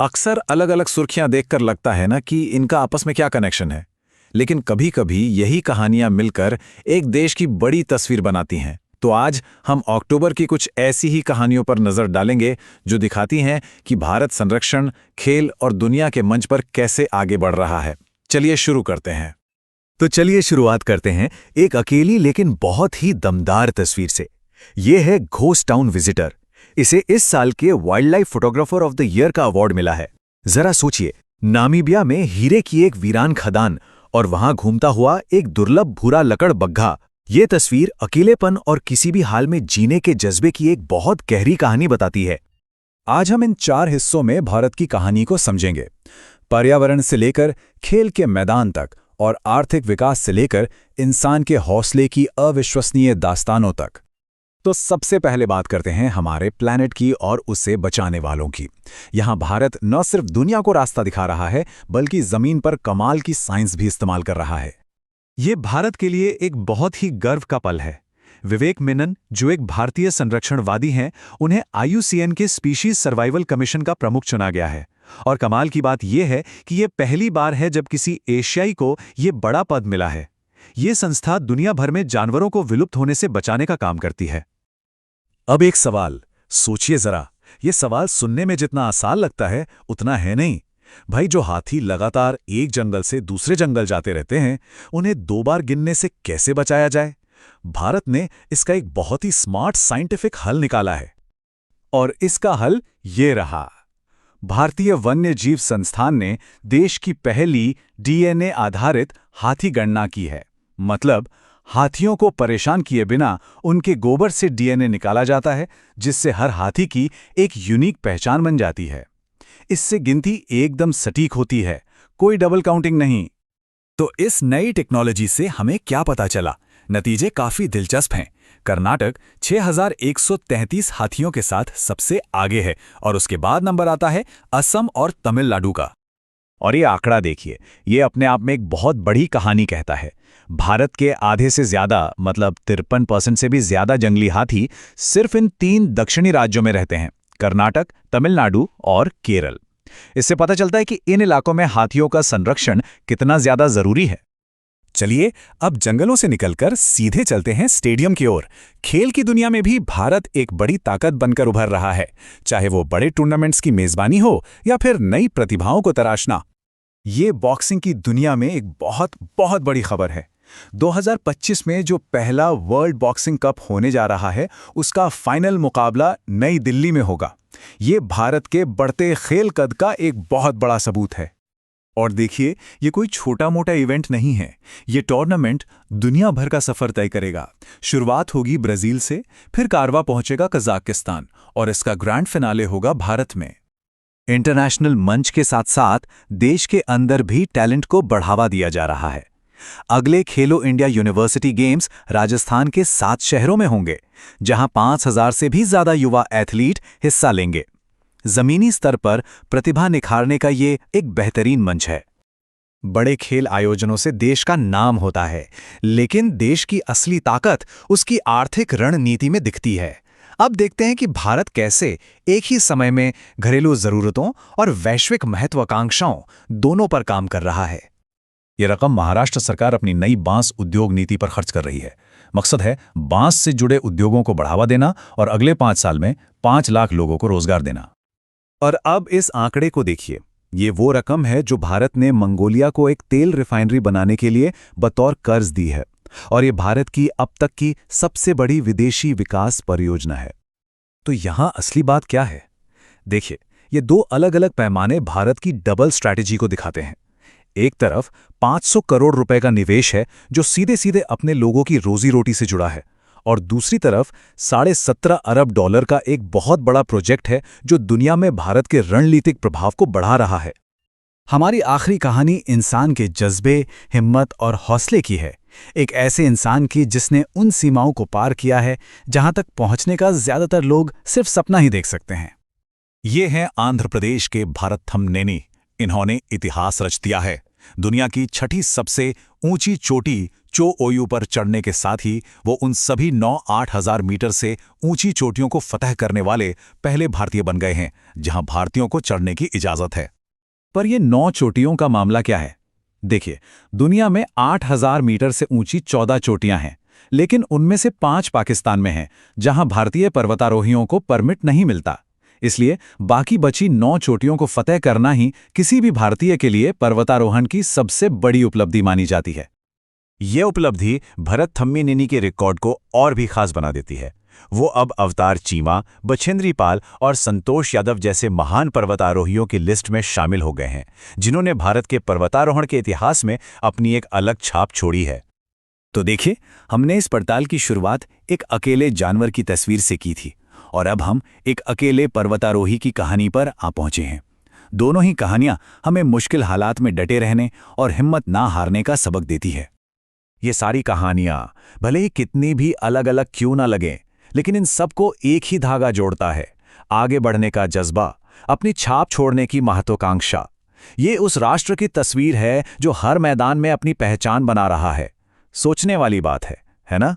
अक्सर अलग अलग सुर्खियां देखकर लगता है ना कि इनका आपस में क्या कनेक्शन है। लेकिन कभी कभी यही कहानियां मिलकर एक देश की बड़ी तस्वीर बनाती हैं। तो आज हम अक्टूबर की कुछ ऐसी ही कहानियों पर नजर डालेंगे जो दिखाती हैं कि भारत संरक्षण, खेल और दुनिया के मंच पर कैसे आगे बढ़ रहा है। चलिए शुरू करते हैं। तो चलिए शुरुआत करते हैं एक अकेली लेकिन बहुत ही दमदार तस्वीर से। ये है घोस्ट टाउन विजिटर। इसे इस साल के wild life photographer of the year का अवार्ड मिला है। जरा सोचिए, नामीबिया में हीरे की एक वीरान खदान और वहां घूमता हुआ एक दुर्लभ भूरा लकड़ बग्घा। ये तस्वीर अकेलेपन और किसी भी हाल में जीने के जज्बे की एक बहुत गहरी कहानी बताती है। आज हम इन 4 हिस्सों में भारत की कहानी को समझेंगे। पर्यावरण से लेकर खेल के मैदान तक और आर्थिक विकास से लेकर इंसान के हौसले की अविश्वसनीय दास्तानों तक। तो सबसे पहले बात करते हैं हमारे प्लैनेट की और उसे बचाने वालों की। यहाँ भारत न सिर्फ दुनिया को रास्ता दिखा रहा है, बल्कि जमीन पर कमाल की साइंस भी इस्तेमाल कर रहा है। ये भारत के लिए एक बहुत ही गर्व का पल है। विवेक मेनन, जो एक भारतीय संरक्षणवादी हैं, उन्हें IUCN के स्पीशीज सर्वाइवल कमीशन का प्रमुख चुना गया है। और कमाल की बात यह है कि यह पहली बार है जब किसी एशियाई को यह बड़ा पद मिला है। ये संस्था दुनिया भर में जानवरों को विलुप्त होने से बचाने का काम करती है। अब एक सवाल सोचिए जरा। ये सवाल सुनने में जितना आसान लगता है उतना है नहीं। भाई, जो हाथी लगातार एक जंगल से दूसरे जंगल जाते रहते हैं, उन्हें 2 बार गिनने से कैसे बचाया जाए? भारत ने इसका एक बहुत ही स्मार्ट साइंटिफिक हल निकाला है। और इसका हल ये रहा। भारतीय वन्य जीव संस्थान ने देश की पहली DNA आधारित हाथी गणना की है। मतलब, हाथियों को परेशान किए बिना उनके गोबर से DNA निकाला जाता है, जिससे हर हाथी की एक यूनिक पहचान बन जाती है। इससे गिनती एकदम सटीक होती है, कोई डबल काउंटिंग नहीं। तो इस नई टेक्नोलॉजी से हमें क्या पता चला? नतीजे काफी दिलचस्प हैं। कर्नाटक 6133 हाथियों के साथ सबसे आगे है और उसके बाद नंबर आता है असम और तमिलनाडु का। और ये आंकड़ा देखिए, ये अपने आप में एक बहुत बड़ी कहानी कहता है। भारत के आधे से ज्यादा, मतलब 53% से भी ज्यादा जंगली हाथी सिर्फ इन 3 दक्षिणी राज्यों में रहते हैं, कर्नाटक, तमिलनाडु और केरल। इससे पता चलता है कि इन इलाकों में हाथियों का संरक्षण कितना ज्यादा जरूरी है। चलिए अब जंगलों से निकलकर सीधे चलते हैं स्टेडियम की ओर। खेल की दुनिया में भी भारत एक बड़ी ताकत बनकर उभर रहा है, चाहे वो बड़े टूर्नामेंट्स की मेजबानी हो या फिर नई प्रतिभाओं को तराशना। ये बॉक्सिंग की दुनिया में एक बहुत बहुत बड़ी खबर है। 2025 में जो पहला वर्ल्ड बॉक्सिंग कप होने जा रहा है, उसका फाइनल मुकाबला नई दिल्ली में होगा। ये भारत के बढ़ते खेल कद का एक बहुत बड़ा सबूत है। और देखिए, ये कोई छोटा मोटा इवेंट नहीं है। ये टूर्नामेंट दुनिया भर का सफर तय करेगा। शुरुआत होगी ब्राजील से, फिर कारवा पहुंचेगा कजाकिस्तान और इसका ग्रैंड फिनाले होगा भारत में। इंटरनेशनल मंच के साथ साथ देश के अंदर भी टैलेंट को बढ़ावा दिया जा रहा है। अगले खेलो इंडिया यूनिवर्सिटी गेम्स राजस्थान के 7 शहरों में होंगे, जहां 5000 से भी ज्यादा युवा एथलीट हिस्सा लेंगे। जमीनी स्तर पर प्रतिभा निखारने का ये एक बेहतरीन मंच है। बड़े खेल आयोजनों से देश का नाम होता है, लेकिन देश की असली ताकत उसकी आर्थिक रणनीति में दिखती है। अब देखते हैं कि भारत कैसे एक ही समय में घरेलू जरूरतों और वैश्विक महत्वाकांक्षाओं दोनों पर काम कर रहा है। ये रकम महाराष्ट्र सरकार अपनी नई बांस उद्योग नीति पर खर्च कर रही है। मकसद है बांस से जुड़े उद्योगों को बढ़ावा देना और अगले 5 साल में 5 लाख लोगों को रोजगार देना। और अब इस आंकड़े को देखिए, ये वो रकम है जो भारत ने मंगोलिया को एक तेल रिफाइनरी बनाने के लिए बतौर कर्ज दी है, और ये भारत की अब तक की सबसे बड़ी विदेशी विकास परियोजना है। तो यहां असली बात क्या है? देखिए, ये 2 अलग-अलग पैमाने भारत की डबल स्ट्रैटेजी को दिखाते हैं। एक तरफ 500 करोड़ रुपए का निवेश है जो सीधे सीधे अपने लोगों की रोजी रोटी से जुड़ा है, और दूसरी तरफ $17.5 अरब का एक बहुत बड़ा प्रोजेक्ट है जो दुनिया में भारत के रणनीतिक प्रभाव को बढ़ा रहा है। हमारी आखिरी कहानी इंसान के जज्बे, हिम्मत और हौसले की है। एक ऐसे इंसान की जिसने उन सीमाओं को पार किया है जहां तक पहुंचने का ज्यादातर लोग सिर्फ सपना ही देख सकते हैं। ये हैं आंध्र प्रदेश के भारत थम्मनेनी। इन्होंने इतिहास रच दिया है। दुनिया की छठी सबसे ऊंची चोटी चो ओयू पर चढ़ने के साथ ही वो उन सभी 9-8 हजार मीटर से ऊंची चोटियों को फतह करने वाले पहले भारतीय बन गए हैं जहां भारतीयों को चढ़ने की इजाजत है। पर ये 9 चोटियों का मामला क्या है? देखिए, दुनिया में 8,000 मीटर से ऊंची 14 चोटियां हैं, लेकिन उनमें से 5 पाकिस्तान में हैं, जहां भारतीय पर्वतारोहियों को परमिट नहीं मिलता। इसलिए बाकी बची 9 चोटियों को फतह करना ही किसी भी भारतीय के लिए पर्वतारोहण की सबसे बड़ी उपलब्धि मानी जाती है। ये उपलब्धि भरत थम्मीनेनी के रिकॉर्ड को और भी खास बना देती है। वो अब अवतार चीमा, बछेंद्री पाल और संतोष यादव जैसे महान पर्वतारोहियों की लिस्ट में शामिल हो गए हैं, जिन्होंने भारत के पर्वतारोहण के इतिहास में अपनी एक अलग छाप छोड़ी है। तो देखिए, हमने इस पड़ताल की शुरुआत एक अकेले जानवर की तस्वीर से की थी और अब हम एक अकेले पर्वतारोही की कहानी पर आ पहुंचे हैं। दोनों ही कहानियां हमें मुश्किल हालात में डटे रहने और हिम्मत ना हारने का सबक देती है। ये सारी कहानियां भले ही कितनी भी अलग अलग क्यों ना लगें, लेकिन इन सबको एक ही धागा जोड़ता है: आगे बढ़ने का जज्बा, अपनी छाप छोड़ने की महत्वाकांक्षा। ये उस राष्ट्र की तस्वीर है जो हर मैदान में अपनी पहचान बना रहा है। सोचने वाली बात है ना?